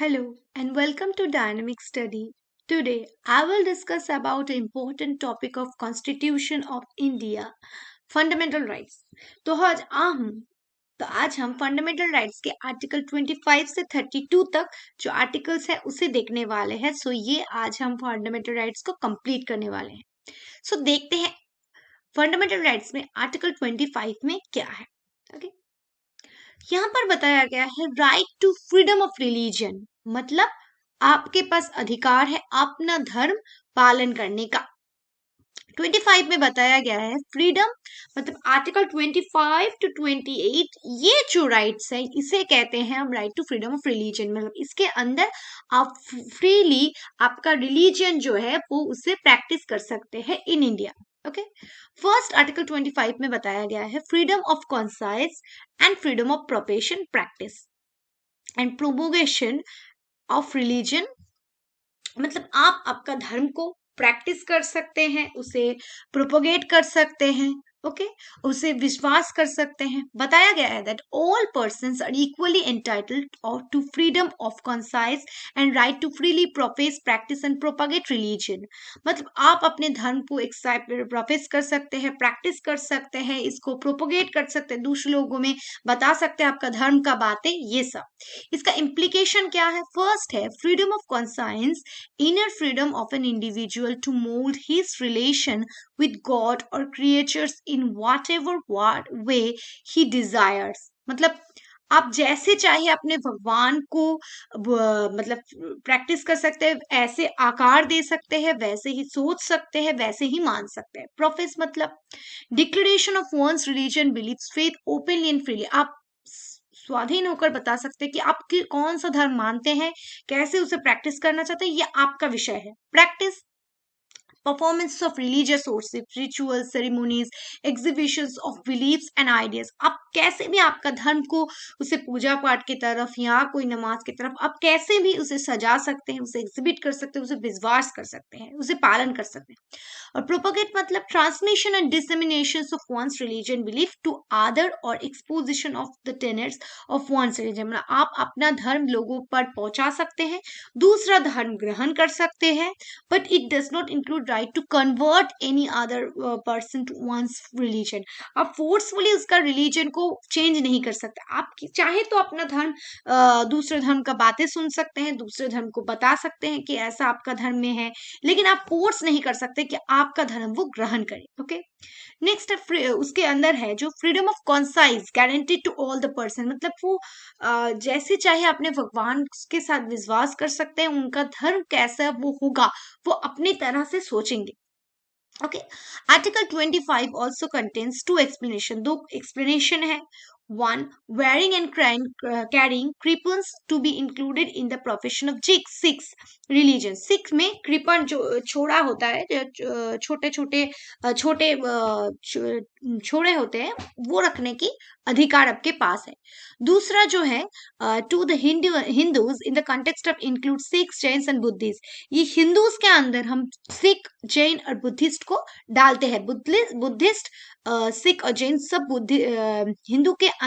Hello and welcome to Dynamic Study. Today I will discuss about the important topic of Constitution of India, Fundamental Rights. तो आज हम fundamental rights के article 25 से 32 तक जो articles है उसे देखने वाले हैं। ये आज हम फंडामेंटल राइट्स को कंप्लीट करने वाले हैं। देखते हैं फंडामेंटल राइट्स में आर्टिकल 25 में क्या है। ओके, यहाँ पर बताया गया है right to freedom of religion, मतलब आपके पास अधिकार है अपना धर्म पालन करने का। 25 में बताया गया है फ्रीडम, मतलब आर्टिकल 25 टू 28, ये जो राइट्स है इसे कहते हैं हम right to freedom of religion. मतलब इसके अंदर आप फ्रीली आपका रिलीजन जो है वो उसे प्रैक्टिस कर सकते हैं in India. Okay, first article 25 में बताया गया है freedom of conscience and freedom of profession practice and propagation of religion, मतलब आप आपका धर्म को प्रैक्टिस कर सकते हैं, उसे प्रोपोगेट कर सकते हैं। ओके, उसे विश्वास कर सकते हैं। बताया गया है that all persons are equally entitled to freedom of conscience and right to freely profess practice and propagate religion, मतलब आप अपने धर्म को प्रोफेस कर सकते हैं, प्रैक्टिस कर सकते हैं, इसको प्रोपोगेट कर सकते हैं, दूसरे लोगों में बता सकते हैं आपका धर्म का बातें, ये सब। इसका इम्प्लीकेशन क्या है? फर्स्ट है freedom of conscience, inner freedom of an individual to mold his relation with God or creatures in whatever way he desires, मतलब आप जैसे चाहे अपने भगवान को मतलब प्रैक्टिस कर सकते हैं, ऐसे आकार दे सकते हैं, वैसे ही सोच सकते हैं, वैसे ही मान सकते हैं। प्रोफेस मतलब declaration of one's religion beliefs faith openly and freely, आप स्वाधीन होकर बता सकते हैं कि आप कौन सा धर्म मानते हैं, कैसे उसे प्रैक्टिस करना चाहते हैं, ये आपका विषय है। Practice performance of religious sources, rituals, ceremonies, exhibitions of beliefs and ideas, आप कैसे भी आपका धर्म को उसे पूजा पाठ की तरफ या कोई नमाज की तरफ आप कैसे भी उसे सजा सकते हैं, उसे एग्जिबिट कर सकते हैं, उसे विश्वास कर सकते हैं, उसे पालन कर सकते हैं। और प्रोपोगेट मतलब transmission and dissemination of one's religion belief to other और exposition of the tenets of one's religion, मतलब आप अपना धर्म लोगों पर पहुंचा सकते हैं, दूसरा धर्म ग्रहण कर सकते हैं, but it does not include right to convert any other person to one's religion. आप फोर्सफुली उसका रिलीजन को चेंज नहीं कर सकते। आप चाहे तो अपना धर्म दूसरे धर्म का बातें सुन सकते हैं, दूसरे धर्म को बता सकते हैं कि ऐसा आपका धर्म में है, लेकिन आप फोर्स नहीं कर सकते कि आपका धर्म वो ग्रहण करे। ओके, नेक्स्ट उसके अंदर है जो freedom of conscience guaranteed to all the person, मतलब वो जैसे चाहे अपने भगवान के साथ विश्वास कर सकते हैं, उनका धर्म कैसा वो होगा वो अपनी तरह से सोचेंगे। Okay, article 25 also contains two explanation, दो एक्सप्लेनेशन है। One, wearing and carrying कृपन्स to be included in the profession of Sikhs religion, Sikh में कृपन जो छोड़ा होता है, छोटे छोटे छोटे छोड़े होते हैं, वो रखने की अधिकार आपके पास है। दूसरा जो है to the Hindus in the context of include Sikhs, Jains and Buddhist, ये हिंदूज के अंदर हम सिख, जैन और बुद्धिस्ट को डालते हैं। बुद्धिस्ट, सिख और जैन सब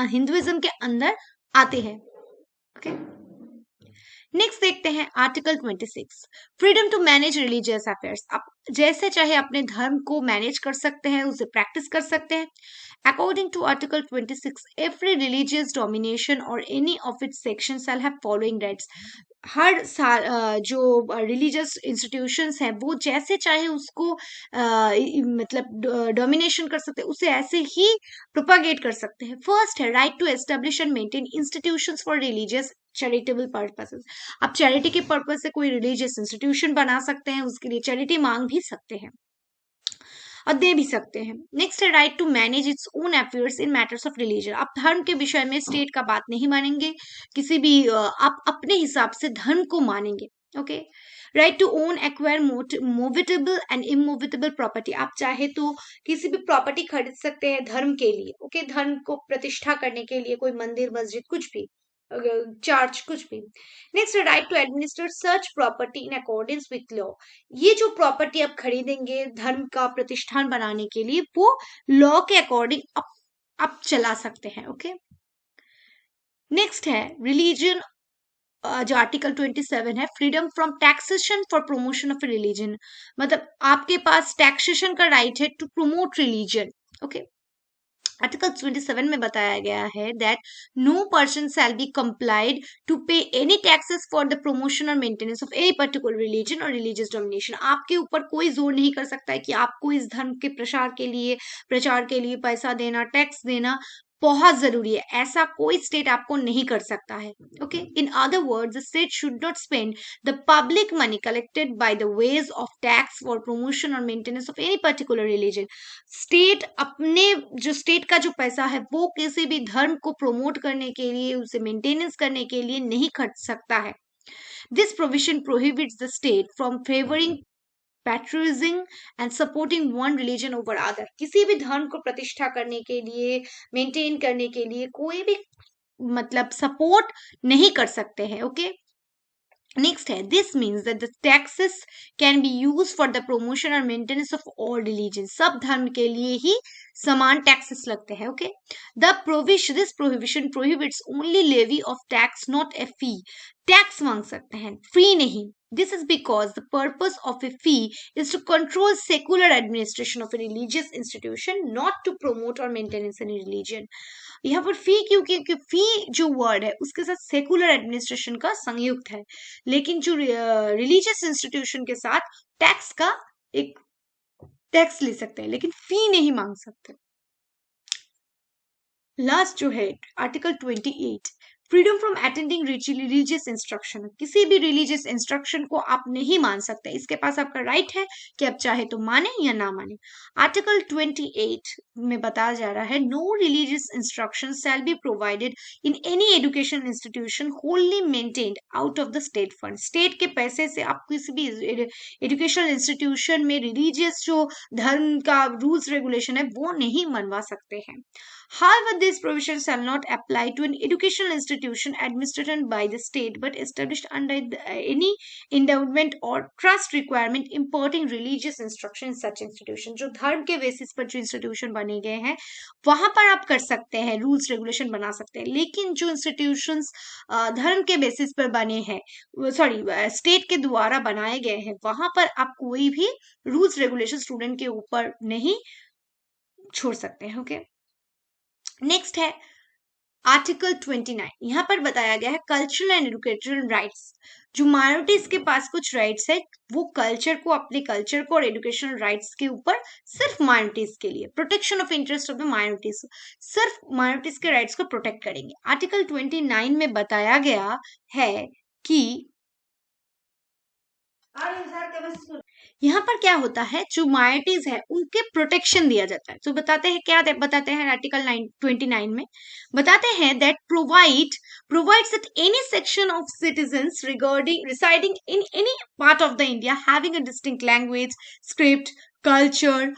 हिंदुइज्म के अंदर आते हैं। ओके, नेक्स्ट देखते हैं article 26, freedom to manage religious affairs, आप जैसे चाहे अपने धर्म को मैनेज कर सकते हैं, उसे प्रैक्टिस कर सकते हैं। According to article 26, every religious domination और any of its section shall have following rights, हर साल जो रिलीजियस इंस्टीट्यूशंस हैं वो जैसे चाहे उसको मतलब डोमिनेशन कर सकते हैं, उसे ऐसे ही प्रोपागेट कर सकते हैं। फर्स्ट है right to establish and maintain institutions for religious charitable purposes, आप चैरिटी के पर्पज से कोई रिलीजियस इंस्टीट्यूशन बना सकते हैं, उसके लिए चैरिटी मांग भी सकते हैं और दे भी सकते हैं। नेक्स्ट है right to manage its own affairs in matters of religion, आप धर्म के विषय में स्टेट का बात नहीं मानेंगे, किसी भी आप अपने हिसाब से धर्म को मानेंगे। Okay, right to own acquire movable and immovable property, आप चाहे तो किसी भी प्रॉपर्टी खरीद सकते हैं धर्म के लिए। ओके, धर्म को प्रतिष्ठा करने के लिए, कोई मंदिर, मस्जिद, कुछ भी, चर्च, कुछ भी। Next right to administer such property in accordance with law, ये जो प्रॉपर्टी आप खरीदेंगे धर्म का प्रतिष्ठान बनाने के लिए, वो लॉ के अकॉर्डिंग आप चला सकते हैं। ओके, नेक्स्ट है रिलीजन जो आर्टिकल 27 है, freedom from taxation for promotion of religion, मतलब आपके पास टैक्सेशन का राइट है to promote religion. Okay, article 27 में बताया गया है that no person shall be compelled to pay any taxes for the promotion और maintenance of any particular religion और रिलीजियस डोमिनेशन। आपके ऊपर कोई जोर नहीं कर सकता है कि आपको इस धर्म के प्रचार के लिए पैसा देना, टैक्स देना बहुत जरूरी है, ऐसा कोई स्टेट आपको नहीं कर सकता है। Okay, in other words the state should not spend the public money collected by the way of tax for promotion और maintenance of any particular religion. State अपने जो स्टेट का जो पैसा है वो किसी भी धर्म को प्रमोट करने के लिए, उसे मेंटेनेंस करने के लिए नहीं खर्च सकता है। This provision prohibits the state from favouring patriotism and supporting one religion over other. किसी भी धर्म को प्रतिष्ठा करने के लिए, मेंटेन करने के लिए कोई भी मतलब सपोर्ट नहीं कर सकते हैं। ओके, नेक्स्ट है, this means that the taxes can be use for the promotion और मेंटेनेंस ऑफ ऑल रिलीजन। सब धर्म के लिए ही समान टैक्सेस लगते हैं। Okay, this prohibition prohibits only levy of tax not a fee. Tax मांग सकते हैं, फी नहीं। This is because the purpose of a fee is to control secular administration of a religious institution, not to promote और maintenance any religion. यहाँ पर फी क्यों, क्योंकि फी जो वर्ड है उसके साथ सेकुलर एडमिनिस्ट्रेशन का संयुक्त है, लेकिन जो रिलीजियस इंस्टीट्यूशन के साथ टैक्स का एक टैक्स ले सकते हैं लेकिन फी नहीं मांग सकते। लास्ट जो है article 28, freedom from attending religious instruction. किसी भी रिलीजियस इंस्ट्रक्शन को आप नहीं मान सकते, इसके पास आपका राइट है कि आप चाहे तो माने या ना माने। आर्टिकल 28 में बताया जा रहा है, no religious instruction shall be provided in any education institution wholly maintained out of the state fund. State के पैसे से आप किसी भी एजुकेशनल इंस्टीट्यूशन में रिलीजियस जो धर्म का रूल्स रेगुलेशन है वो नहीं मनवा सकते हैं। However, these provisions shall not apply to an educational institution administered by the state but established under any endowment or trust requirement imparting religious instruction in such institution। जो धर्म के बेसिस पर जो इंस्टीट्यूशन बने गए हैं वहां पर आप कर सकते हैं, रूल्स रेगुलेशन बना सकते हैं, लेकिन जो इंस्टीट्यूशंस धर्म के बेसिस पर बने हैं, सॉरी स्टेट के द्वारा बनाए गए हैं, वहां पर आप कोई भी रूल्स रेगुलेशन स्टूडेंट के ऊपर नहीं छोड़ सकते हैं। ओके, नेक्स्ट है आर्टिकल 29। यहाँ पर बताया गया है कल्चरल एंड एजुकेशनल राइट्स। जो माइनॉरिटीज के पास कुछ राइट्स है वो कल्चर को, अपने कल्चर को और एजुकेशनल राइट्स के ऊपर सिर्फ माइनॉरिटीज के लिए, protection of interest of the minorities, सिर्फ माइनॉरिटीज के राइट्स को प्रोटेक्ट करेंगे। आर्टिकल 29 में बताया गया है कि यहाँ पर क्या होता है, जो माइनॉरिटीज है उनके प्रोटेक्शन दिया जाता है। तो बताते हैं क्या बताते हैं आर्टिकल 29 में बताते हैं that provides that any section of citizens residing in any part of the India having a distinct language, script, culture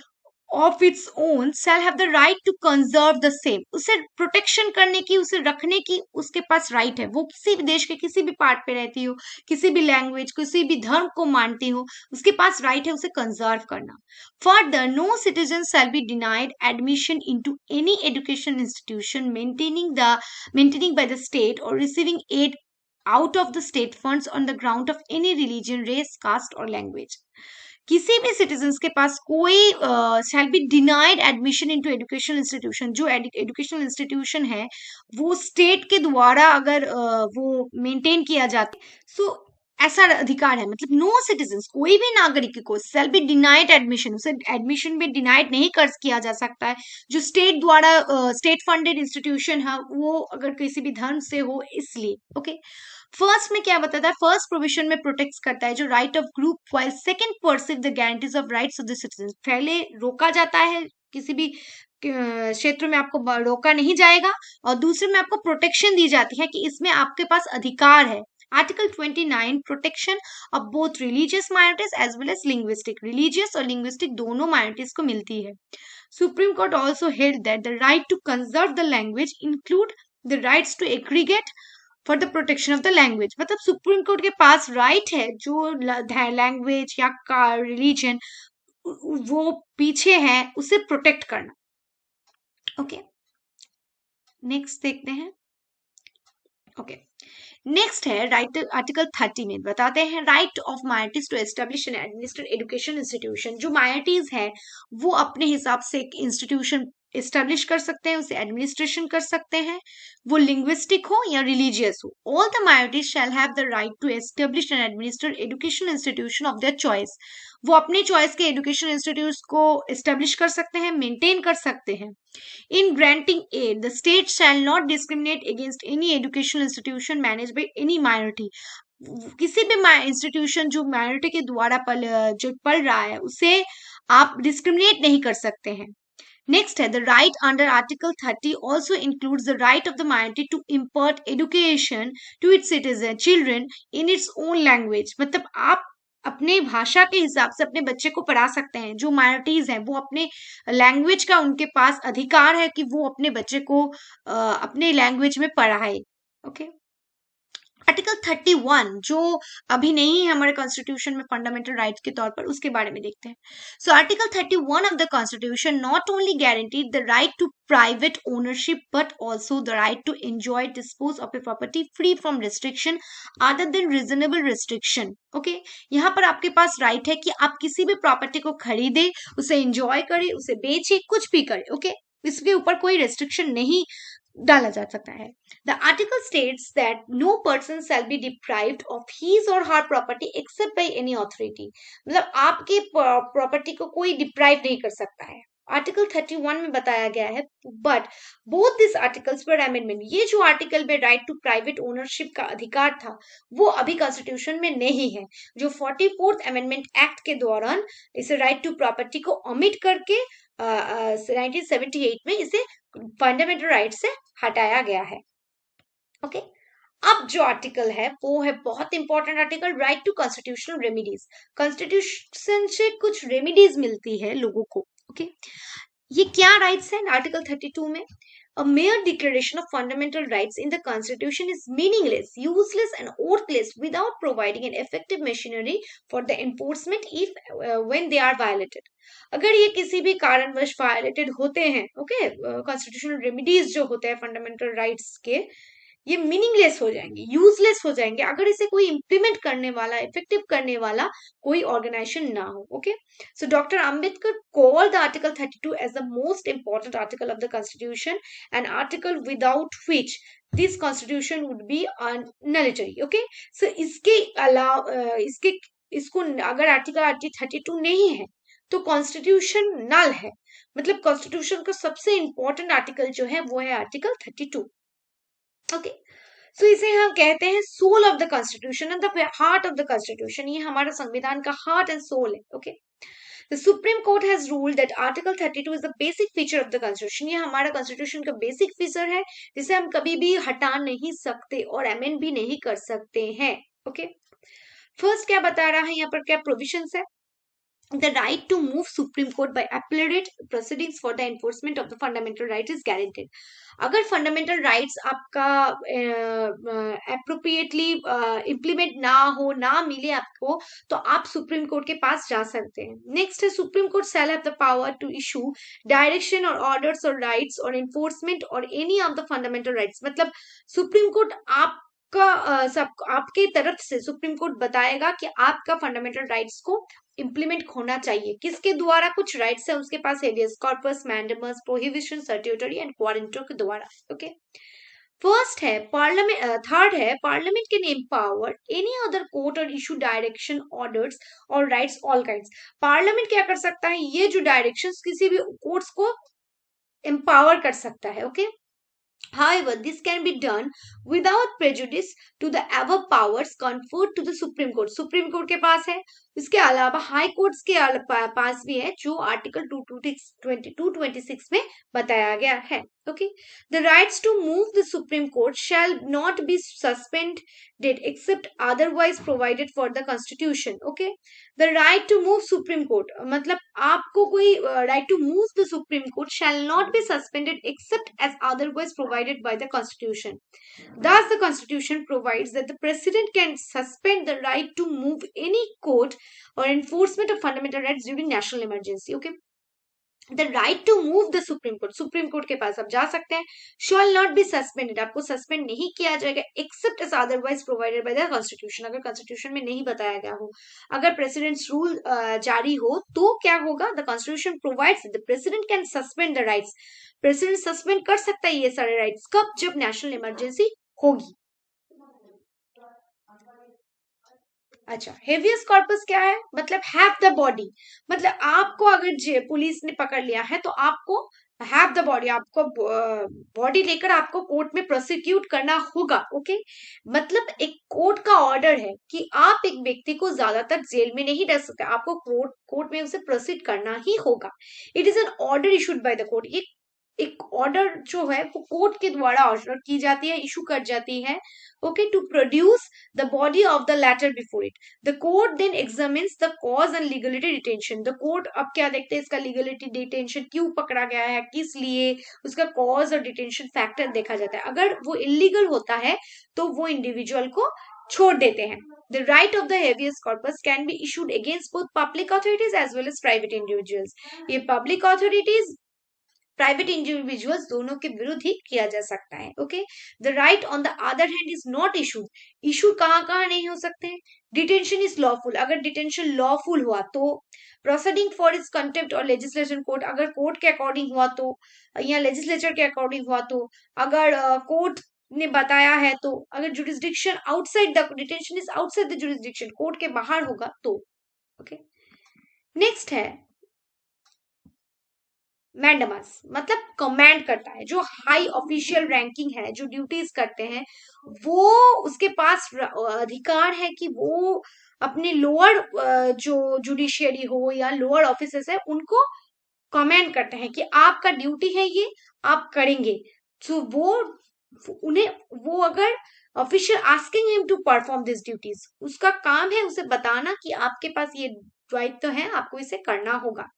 of its own shall have the right to conserve the same। उसे protection करने की, उसे रखने की उसके पास right है। वो किसी भी देश के किसी भी पार्ट पे रहती हो, किसी भी लैंग्वेज, किसी भी धर्म को मानती हो, उसके पास राइट है उसे कंजर्व करना। Further, no citizen shall be denied admission into any education institution maintaining by the state और receiving aid out of the state funds on the ground of any religion, race, caste or language। किसी भी citizens के पास कोई शैल be denied admission into educational institution. जो educational institution है वो state के द्वारा अगर वो मेंटेन किया जाता है, सो ऐसा अधिकार है, मतलब नो सिटीजन्स, कोई भी नागरिक को शैल बी डिनाइड एडमिशन, उसे एडमिशन भी डिनाइड नहीं कर किया जा सकता है जो स्टेट द्वारा स्टेट फंडेड इंस्टीट्यूशन है वो अगर किसी भी धर्म से हो, इसलिए। ओके, फर्स्ट में क्या बताता है, फर्स्ट प्रोविजन में प्रोटेक्ट करता है जो right of group, while second perceive the guarantees of rights of the citizen. पहले रोका जाता है, किसी भी क्षेत्र में आपको रोका नहीं जाएगा, और दूसरे में आपको प्रोटेक्शन दी जाती है कि इसमें आपके पास अधिकार है। Article 29 protection of both religious minorities as well as linguistic, religious और लिंग्विस्टिक दोनों माइनॉरिटीज को मिलती है। Supreme court also held that the right to conserve the language include the rights to aggregate for the protection of the language. मतलब supreme court के पास right है जो लैंग्वेज या रिलीजन वो पीछे है उसे प्रोटेक्ट करना। ओके, नेक्स्ट देखते हैं। ओके, नेक्स्ट है राइट आर्टिकल 30 में बताते हैं right of minorities to establish and administer education institution. जो माइनॉरिटीज है वो अपने हिसाब से एक इंस्टीट्यूशन एस्टेब्लिश कर सकते हैं, उसे एडमिनिस्ट्रेशन कर सकते हैं, वो लिंग्विस्टिक हो या रिलीजियस हो। All the minorities shall have the right to establish and administer education institution of their choice. वो अपने चॉइस के एजुकेशन इंस्टीट्यूट को एस्टेब्लिश कर सकते हैं, मेंटेन कर सकते हैं। In granting aid, the state shall not discriminate against any educational institution managed by any minority. किसी भी इंस्टीट्यूशन जो माइनॉरिटी के द्वारा जो पढ़ रहा है उसे आप डिस्क्रिमिनेट नहीं कर सकते हैं। नेक्स्ट है the right under article 30 also includes the right of the minority to impart education to its citizen children in its own language. मतलब आप अपने भाषा के हिसाब से अपने बच्चे को पढ़ा सकते हैं। जो माइनॉरिटीज हैं वो अपने लैंग्वेज का उनके पास अधिकार है कि वो अपने बच्चे को अपने लैंग्वेज में पढ़ाए। ओके, आर्टिकल 31 जो अभी नहीं है हमारे कॉन्स्टिट्यूशन में फंडामेंटल राइट्स के तौर पर, उसके बारे में देखते हैं। So article 31 of the constitution not only guaranteed the right to private ownership but also the right to enjoy dispose of a property free from restriction other than reasonable restriction. Okay, यहाँ पर आपके पास right है कि आप किसी भी property को खरीदे, उसे एंजॉय करे, उसे बेचे, कुछ भी करे। ओके, इसके ऊपर कोई रेस्ट्रिक्शन नहीं डाला जा सकता है। The article states that no person shall be deprived of his और her property except by any authority. मतलब आपके प्रॉपर्टी को कोई डिप्राइव नहीं कर सकता है। आर्टिकल 31 में बताया गया है। बट बोथ दिस आर्टिकल्स पर अमेंडमेंट, ये जो आर्टिकल में राइट टू प्राइवेट ओनरशिप का अधिकार था वो अभी कॉन्स्टिट्यूशन में नहीं है। जो 44th अमेंडमेंट एक्ट के दौरान इसे राइट टू प्रॉपर्टी को ओमिट करके 1978 में इसे फंडामेंटल राइट से हटाया गया है। ओके, अब जो आर्टिकल है वो है बहुत important article, right to constitutional remedies. Constitution से कुछ रेमिडीज मिलती है लोगों को। ओके, ये क्या राइट्स है आर्टिकल 32 में? A mere declaration of fundamental rights in the Constitution is meaningless, useless, and worthless without providing an effective machinery for the enforcement if when they are violated. अगर ये किसी भी कारणवश वायलेटेड होते हैं, ओके, कॉन्स्टिट्यूशनल रेमिडीज जो होते हैं फंडामेंटल राइट्स के, ये मीनिंगलेस हो जाएंगे, यूजलेस हो जाएंगे अगर इसे कोई इंप्लीमेंट करने वाला, इफेक्टिव करने वाला कोई ऑर्गेनाइजेशन ना हो। Okay, so doctor Ambedkar called the article 32 as the most important article of the constitution, an article without which this constitution would be nullity. Okay, so इसके अलावा इसको अगर आर्टिकल 32 नहीं है तो कॉन्स्टिट्यूशन नल है। मतलब कॉन्स्टिट्यूशन का सबसे इंपॉर्टेंट आर्टिकल जो है वो है आर्टिकल 32। ओके, सो इसे हम कहते हैं soul of the constitution and the heart of the constitution. ये हमारा संविधान का हार्ट एंड सोल है। Okay, the supreme court has ruled that article 32 is the basic feature of the constitution. ये हमारा कॉन्स्टिट्यूशन का बेसिक फीचर है जिसे हम कभी भी हटा नहीं सकते और अमेंड भी नहीं कर सकते हैं। ओके, फर्स्ट क्या बता रहा है यहाँ पर, क्या प्रोविजंस है? The right to move Supreme Court by appellate proceedings for the enforcement of the fundamental right is guaranteed. अगर फंडामेंटल राइट्स आपका अप्रोप्रिएटली इम्प्लीमेंट ना हो, ना मिले आपको, तो आप सुप्रीम कोर्ट के पास जा सकते हैं। नेक्स्ट है supreme court shall have the power to issue direction और ऑर्डर्स और राइट्स और एनफोर्समेंट और any of the fundamental rights. मतलब सुप्रीम कोर्ट आपके तरफ से सुप्रीम कोर्ट बताएगा कि आपका फंडामेंटल राइट्स को इंप्लीमेंट होना चाहिए। किसके द्वारा? कुछ राइट्स है उसके पास, habeas corpus, mandamus, prohibition, certiorari and quo warranto के द्वारा। ओके, फर्स्ट है पार्लियामेंट, थर्ड है parliament can empower any other court और इशू डायरेक्शन, ऑर्डर्स और राइट्स ऑल काइंड्स। पार्लियामेंट क्या कर सकता है? ये जो डायरेक्शंस किसी भी कोर्ट्स को एम्पावर कर सकता है। Okay, However, this can be done without prejudice to the above powers conferred to the Supreme Court. Supreme Court के पास है, इसके अलावा हाई कोर्ट्स के पास भी है जो आर्टिकल 226 में बताया गया है। Okay, the rights to move the Supreme Court shall not be suspended except otherwise provided for the Constitution. Okay, the right to move Supreme Court, मतलब आपको कोई right to move the Supreme Court shall not be suspended except as otherwise provided by the Constitution. Thus, the Constitution provides that the President can suspend the right to move any court or enforcement of fundamental rights during national emergency. Okay, the right to move the supreme court के पास आप जा सकते हैं. Shall not be suspended, आपको suspend नहीं किया जाएगा except as otherwise provided by the constitution, अगर कॉन्स्टिट्यूशन में नहीं बताया गया हो. अगर प्रेसिडेंट्स रूल जारी हो तो क्या होगा, the constitution provides the president can suspend the rights, president suspend कर सकता है ये सारे राइट्स, कब, जब नेशनल इमरजेंसी होगी. अच्छा, हेवियस कॉर्पस क्या है, मतलब हैव द बॉडी, मतलब आपको अगर पुलिस ने पकड़ लिया है तो आपको हैव द बॉडी, आपको बॉडी लेकर आपको कोर्ट में प्रोसिक्यूट करना होगा. ओके, मतलब एक कोर्ट का ऑर्डर है कि आप एक व्यक्ति को ज्यादातर जेल में नहीं रख सकते, आपको कोर्ट में उसे प्रोसीड करना ही होगा. It is an order issued by the court, एक ऑर्डर जो है वो कोर्ट के द्वारा ऑर्डर की जाती है, इशू कर जाती है. Okay, to produce the body of the latter before it, the court then examines the cause and legality detention. The court अब क्या देखते हैं, इसका लीगलिटी डिटेंशन क्यों पकड़ा गया है, किस लिए, उसका कॉज और डिटेंशन फैक्टर देखा जाता है. अगर वो इलीगल होता है तो वो इंडिविजुअल को छोड़ देते हैं. The right of the habeas corpus can be issued against both public authorities as well as private individuals. ये public authorities, प्राइवेट इंडिविजुअल्स दोनों के विरुद्ध ही किया जा सकता है. Okay, the right on the other hand is not issued, issue कहाँ कहाँ नहीं हो सकते हैं. डिटेंशन इज लॉफुल, अगर डिटेंशन लॉफुल हुआ तो. प्रोसीडिंग फॉर इज कंटेम्प्ट और लेजिस्लेशन कोर्ट, अगर कोर्ट के अकॉर्डिंग हुआ तो, या लेजिस्लेचर के अकॉर्डिंग हुआ तो, अगर कोर्ट ने बताया है तो, अगर jurisdiction outside the detention is outside the jurisdiction, court के बाहर होगा तो. ओके, नेक्स्ट है मैंडमस, मतलब कमांड करता है, जो हाई ऑफिशियल रैंकिंग है, जो ड्यूटीज करते हैं, वो उसके पास अधिकार है कि वो अपने लोअर जो जुडिशियरी हो या लोअर ऑफिसर्स है उनको कमांड करते हैं कि आपका ड्यूटी है ये, आप करेंगे. तो वो उन्हें, वो अगर official asking him to perform this duties, उसका काम है उसे बताना कि आपके पास ये दायित्व है, आपको इसे करना होगा.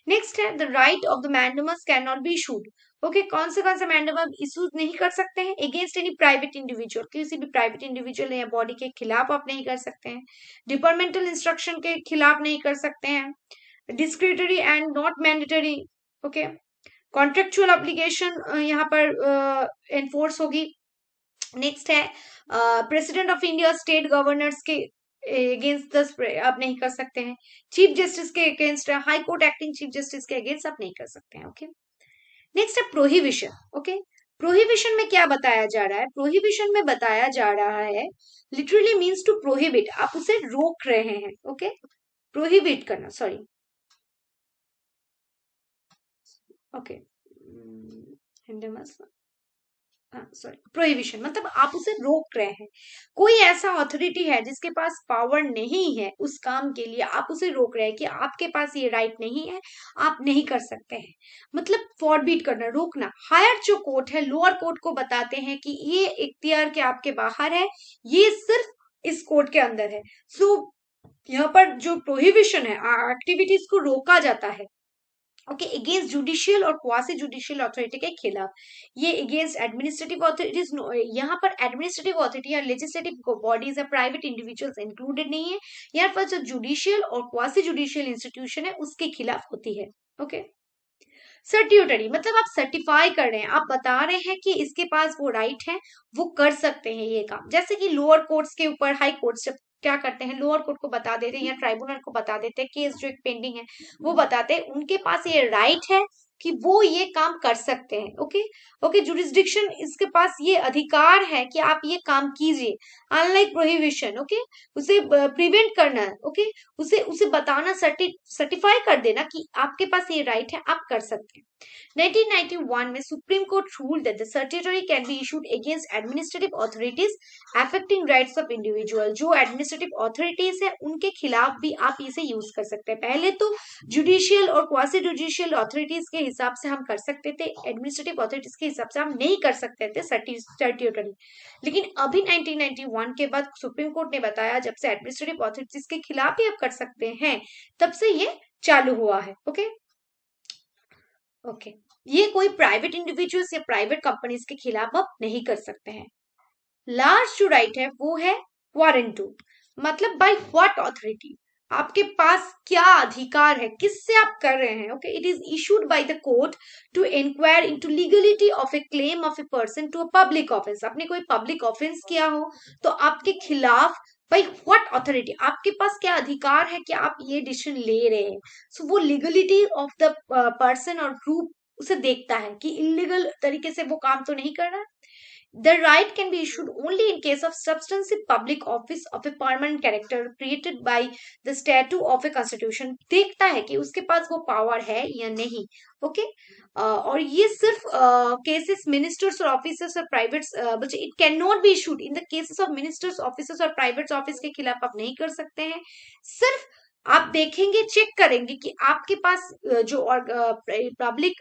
नेक्स्ट है the right of the mandamus can not be issued. Okay, कौन से मैंडेमस इशू नहीं कर सकते हैं, अगेंस्ट एनी प्राइवेट इंडिविजुअल, किसी भी प्राइवेट इंडिविजुअल या बॉडी के खिलाफ आप नहीं कर सकते हैं. डिपार्टमेंटल इंस्ट्रक्शन के खिलाफ नहीं कर सकते हैं. Discretionary and not mandatory. Okay, contractual application यहाँ पर एनफोर्स होगी. नेक्स्ट है president of India, state governors के अगेंस्ट आप नहीं कर सकते हैं. चीफ जस्टिस के against, high court acting chief justice के अगेंस्ट आप नहीं कर सकते हैं. ओके, नेक्स्ट है प्रोहिबिशन. ओके, प्रोहिबिशन में क्या बताया जा रहा है, प्रोहिबिशन में बताया जा रहा है लिटरली मीन्स टू प्रोहिबिट, आप उसे रोक रहे हैं. ओके, प्रोहिबिट करना, सॉरी. ओके, सॉरी, प्रोहिबिशन मतलब आप उसे रोक रहे हैं. कोई ऐसा अथॉरिटी है जिसके पास पावर नहीं है उस काम के लिए, आप उसे रोक रहे हैं कि आपके पास ये राइट नहीं है, आप नहीं कर सकते हैं. मतलब फॉरबिड करना, रोकना. हायर जो कोर्ट है, लोअर कोर्ट को बताते हैं कि ये इख्तियार के आपके बाहर है, ये सिर्फ इस कोर्ट के अंदर है. सो यहाँ पर जो प्रोहिबिशन है, एक्टिविटीज को रोका जाता है. ओके, अगेंस्ट जुडिशियल और क्वासी जुडिशियल अथॉरिटी के खिलाफ. ये अगेंस्ट एडमिनिस्ट्रेटिव अथॉरिटीज, यहाँ पर एडमिनिस्ट्रेटिव अथॉरिटी या लेजिस्लेटिव बॉडीज या प्राइवेट इंडिविजुअल्स इंक्लूडेड नहीं है. यहाँ पर जो जुडिशियल और क्वासी जुडिशियल इंस्टीट्यूशन है उसके खिलाफ होती है. ओके, सर्टिट्यूटरी मतलब आप सर्टिफाई कर रहे हैं, आप बता रहे हैं कि इसके पास वो राइट है, वो कर सकते हैं ये काम. जैसे कि लोअर कोर्ट्स के ऊपर हाई कोर्ट्स क्या करते हैं, लोअर कोर्ट को बता देते हैं या ट्राइब्यूनल को बता देते हैं केस जो एक पेंडिंग है वो बताते हैं, उनके पास ये राइट है कि वो ये काम कर सकते हैं. ओके, ओके, जुरिस्डिक्शन, इसके पास ये अधिकार है कि आप ये काम कीजिए. अनलाइक प्रोहिबिशन, ओके, उसे प्रिवेंट करना. ओके, उसे उसे बताना, सर्टिफाई कर देना कि आपके पास ये राइट है, आप कर सकते हैं. 1991 में supreme court ruled that the certiorari can be issued against administrative authorities affecting rights of individual. जो एडमिनिस्ट्रेटिव अथॉरिटीज है उनके खिलाफ भी आप इसे यूज कर सकते हैं. पहले तो जुडिशियल और क्वासी जुडिशियल अथॉरिटीज के हिसाब से हम कर सकते थे, एडमिनिस्ट्रेटिव अथॉरिटीज के हिसाब से हम नहीं कर सकते थे सर्टिटरी. लेकिन अभी 1991 के बाद सुप्रीम कोर्ट ने बताया जब से एडमिनिस्ट्रेटिव अथॉरिटीज के खिलाफ भी आप कर सकते हैं, तब से ये चालू हुआ है. ओके, ओके, ये कोई प्राइवेट इंडिविजुअल्स या प्राइवेट कंपनीज के खिलाफ आप नहीं कर सकते हैं. लास्ट जो राइट है वो है वारंट टू, मतलब बाय व्हाट अथॉरिटी, आपके पास क्या अधिकार है, किससे आप कर रहे हैं। Okay, it is issued by the court to inquire into legality of a claim of a person to a public offense. आपने कोई पब्लिक ऑफेंस किया हो तो आपके खिलाफ बाई व्हाट अथॉरिटी, आपके पास क्या अधिकार है कि आप ये डिसीजन ले रहे हैं। सो वो लीगलिटी ऑफ द पर्सन और ग्रुप उसे देखता है कि इलीगल तरीके से वो काम तो नहीं कर रहा है। The right can be issued only in case of substantive public office of a permanent character created by the statute of a constitution। देखता है कि उसके पास वो पावर है या नहीं। ओके, और ये सिर्फ केसेस मिनिस्टर्स और ऑफिसर्स और प्राइवेट, बच्चे it can not be issued in the cases of ministers officers और प्राइवेट ऑफिस के खिलाफ आप नहीं कर सकते हैं। सिर्फ आप देखेंगे, चेक करेंगे कि आपके पास जो पब्लिक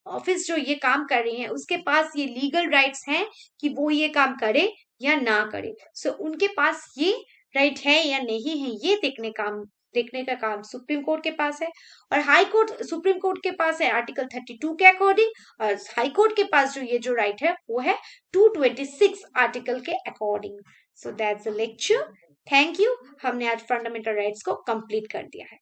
ऑफिस जो ये काम कर रही है उसके पास ये लीगल राइट्स हैं कि वो ये काम करे या ना करे। सो उनके पास ये राइट है या नहीं है, ये देखने का काम सुप्रीम कोर्ट के पास है। और हाई कोर्ट, सुप्रीम कोर्ट के पास है आर्टिकल 32 के अकॉर्डिंग, और हाई कोर्ट के पास जो ये जो राइट है वो है 226 आर्टिकल के according. So that's the lecture. Thank you. हमने आज फंडामेंटल राइट्स को कंप्लीट कर दिया है।